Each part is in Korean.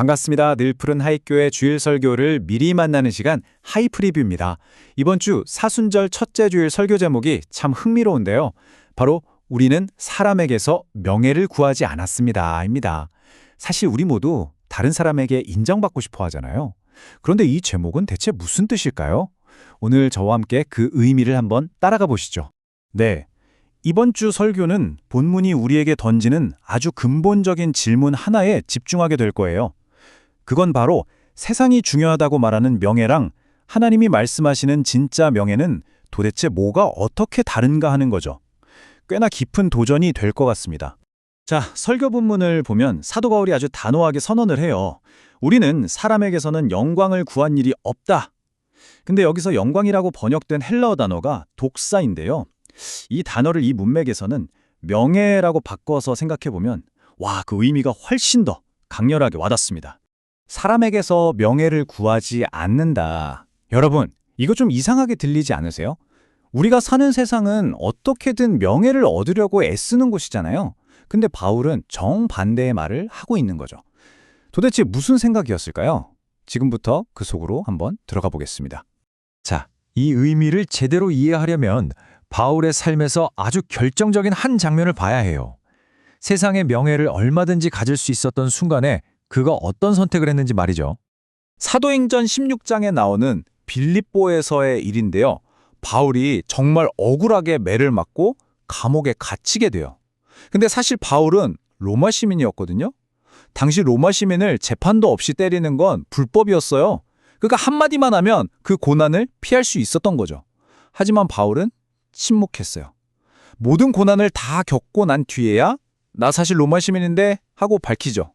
반갑습니다. 늘 푸른 하이교회 주일 설교를 미리 만나는 시간 하이프리뷰입니다. 이번 주 사순절 첫째 주일 설교 제목이 참 흥미로운데요. 바로 우리는 사람에게서 명예를 구하지 않았습니다.입니다. 사실 우리 모두 다른 사람에게 인정받고 싶어 하잖아요. 그런데 이 제목은 대체 무슨 뜻일까요? 오늘 저와 함께 그 의미를 한번 따라가 보시죠. 네. 이번 주 설교는 본문이 우리에게 던지는 아주 근본적인 질문 하나에 집중하게 될 거예요. 그건 바로 세상이 중요하다고 말하는 명예랑 하나님이 말씀하시는 진짜 명예는 도대체 뭐가 어떻게 다른가 하는 거죠. 꽤나 깊은 도전이 될 것 같습니다. 자, 설교 본문을 보면 사도 바울이 아주 단호하게 선언을 해요. 우리는 사람에게서는 영광을 구한 일이 없다. 근데 여기서 영광이라고 번역된 헬라어 단어가 독사인데요. 이 단어를 이 문맥에서는 명예라고 바꿔서 생각해보면 와, 그 의미가 훨씬 더 강렬하게 와닿습니다. 사람에게서 명예를 구하지 않는다. 여러분, 이거 좀 이상하게 들리지 않으세요? 우리가 사는 세상은 어떻게든 명예를 얻으려고 애쓰는 곳이잖아요. 근데 바울은 정반대의 말을 하고 있는 거죠. 도대체 무슨 생각이었을까요? 지금부터 그 속으로 한번 들어가 보겠습니다. 자, 이 의미를 제대로 이해하려면 바울의 삶에서 아주 결정적인 한 장면을 봐야 해요. 세상의 명예를 얼마든지 가질 수 있었던 순간에 그가 어떤 선택을 했는지 말이죠. 사도행전 16장에 나오는 빌립보에서의 일인데요. 바울이 정말 억울하게 매를 맞고 감옥에 갇히게 돼요. 근데 사실 바울은 로마 시민이었거든요. 당시 로마 시민을 재판도 없이 때리는 건 불법이었어요. 그러니까 한마디만 하면 그 고난을 피할 수 있었던 거죠. 하지만 바울은 침묵했어요. 모든 고난을 다 겪고 난 뒤에야 나 사실 로마 시민인데 하고 밝히죠.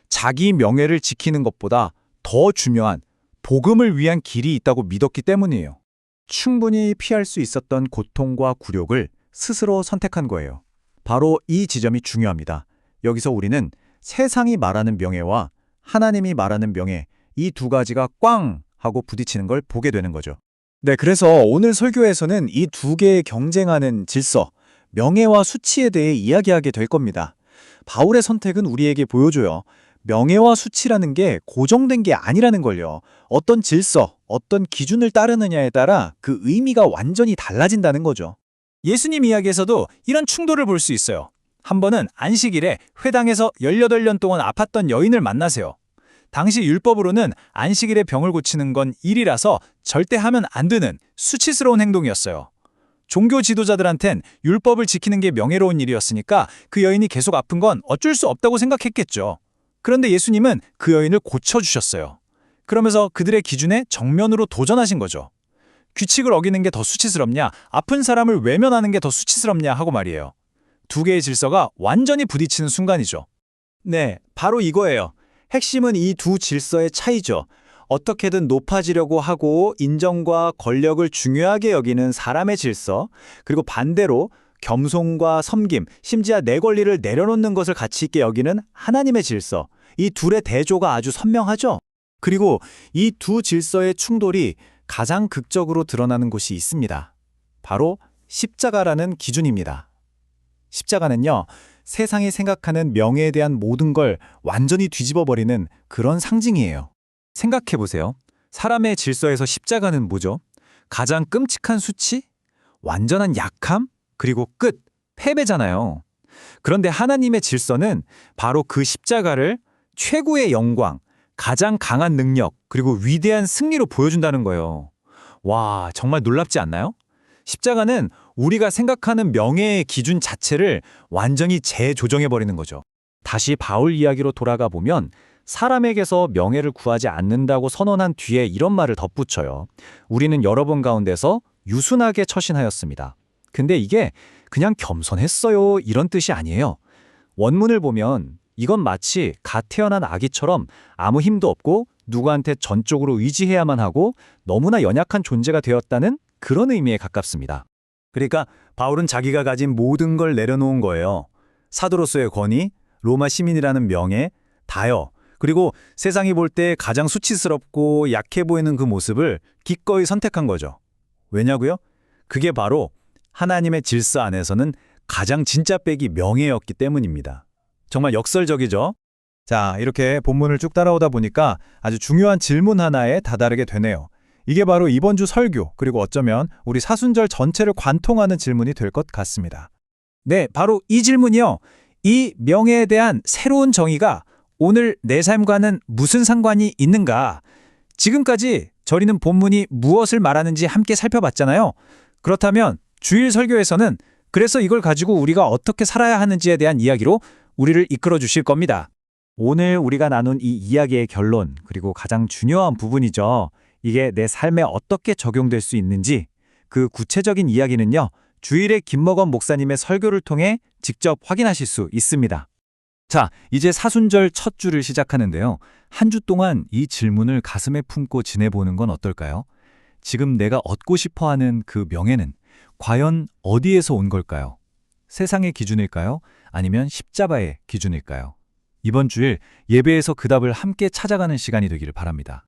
자기 명예를 지키는 것보다 더 중요한 복음을 위한 길이 있다고 믿었기 때문이에요. 충분히 피할 수 있었던 고통과 굴욕을 스스로 선택한 거예요. 바로 이 지점이 중요합니다. 여기서 우리는 세상이 말하는 명예와 하나님이 말하는 명예, 이 두 가지가 꽝 하고 부딪히는 걸 보게 되는 거죠. 네, 그래서 오늘 설교에서는 이 두 개의 경쟁하는 질서, 명예와 수치에 대해 이야기하게 될 겁니다. 바울의 선택은 우리에게 보여줘요. 명예와 수치라는 게 고정된 게 아니라는 걸요. 어떤 질서, 어떤 기준을 따르느냐에 따라 그 의미가 완전히 달라진다는 거죠. 예수님 이야기에서도 이런 충돌을 볼 수 있어요. 한 번은 안식일에 회당에서 18년 동안 아팠던 여인을 만나세요. 당시 율법으로는 안식일에 병을 고치는 건 일이라서 절대 하면 안 되는 수치스러운 행동이었어요. 종교 지도자들한텐 율법을 지키는 게 명예로운 일이었으니까 그 여인이 계속 아픈 건 어쩔 수 없다고 생각했겠죠. 그런데 예수님은 그 여인을 고쳐주셨어요. 그러면서 그들의 기준에 정면으로 도전하신 거죠. 규칙을 어기는 게 더 수치스럽냐, 아픈 사람을 외면하는 게 더 수치스럽냐 하고 말이에요. 두 개의 질서가 완전히 부딪히는 순간이죠. 네, 바로 이거예요. 핵심은 이 두 질서의 차이죠. 어떻게든 높아지려고 하고 인정과 권력을 중요하게 여기는 사람의 질서, 그리고 반대로 겸손과 섬김, 심지어 내 권리를 내려놓는 것을 가치 있게 여기는 하나님의 질서, 이 둘의 대조가 아주 선명하죠. 그리고 이 두 질서의 충돌이 가장 극적으로 드러나는 곳이 있습니다. 바로 십자가라는 기준입니다. 십자가는요, 세상이 생각하는 명예에 대한 모든 걸 완전히 뒤집어버리는 그런 상징이에요. 생각해보세요. 사람의 질서에서 십자가는 뭐죠? 가장 끔찍한 수치? 완전한 약함? 그리고 끝, 패배잖아요. 그런데 하나님의 질서는 바로 그 십자가를 최고의 영광, 가장 강한 능력, 그리고 위대한 승리로 보여준다는 거예요. 와, 정말 놀랍지 않나요? 십자가는 우리가 생각하는 명예의 기준 자체를 완전히 재조정해버리는 거죠. 다시 바울 이야기로 돌아가 보면 사람에게서 명예를 구하지 않는다고 선언한 뒤에 이런 말을 덧붙여요. 우리는 여러분 가운데서 유순하게 처신하였습니다. 근데 이게 그냥 겸손했어요 이런 뜻이 아니에요. 원문을 보면 이건 마치 갓 태어난 아기처럼 아무 힘도 없고 누구한테 전적으로 의지해야만 하고 너무나 연약한 존재가 되었다는 그런 의미에 가깝습니다. 그러니까 바울은 자기가 가진 모든 걸 내려놓은 거예요. 사도로서의 권위, 로마 시민이라는 명예, 다요. 그리고 세상이 볼 때 가장 수치스럽고 약해 보이는 그 모습을 기꺼이 선택한 거죠. 왜냐고요? 그게 바로 하나님의 질서 안에서는 가장 진짜 백이 명예였기 때문입니다. 정말 역설적이죠? 자, 이렇게 본문을 쭉 따라오다 보니까 아주 중요한 질문 하나에 다다르게 되네요. 이게 바로 이번 주 설교, 그리고 어쩌면 우리 사순절 전체를 관통하는 질문이 될 것 같습니다. 네, 바로 이 질문이요. 이 명예에 대한 새로운 정의가 오늘 내 삶과는 무슨 상관이 있는가? 지금까지 저희는 본문이 무엇을 말하는지 함께 살펴봤잖아요. 그렇다면 주일 설교에서는 그래서 이걸 가지고 우리가 어떻게 살아야 하는지에 대한 이야기로 우리를 이끌어 주실 겁니다. 오늘 우리가 나눈 이 이야기의 결론, 그리고 가장 중요한 부분이죠. 이게 내 삶에 어떻게 적용될 수 있는지, 그 구체적인 이야기는요, 주일에 김먹원 목사님의 설교를 통해 직접 확인하실 수 있습니다. 자, 이제 사순절 첫 주를 시작하는데요. 한 주 동안 이 질문을 가슴에 품고 지내보는 건 어떨까요? 지금 내가 얻고 싶어 하는 그 명예는 과연 어디에서 온 걸까요? 세상의 기준일까요? 아니면 십자가의 기준일까요? 이번 주일 예배에서 그 답을 함께 찾아가는 시간이 되기를 바랍니다.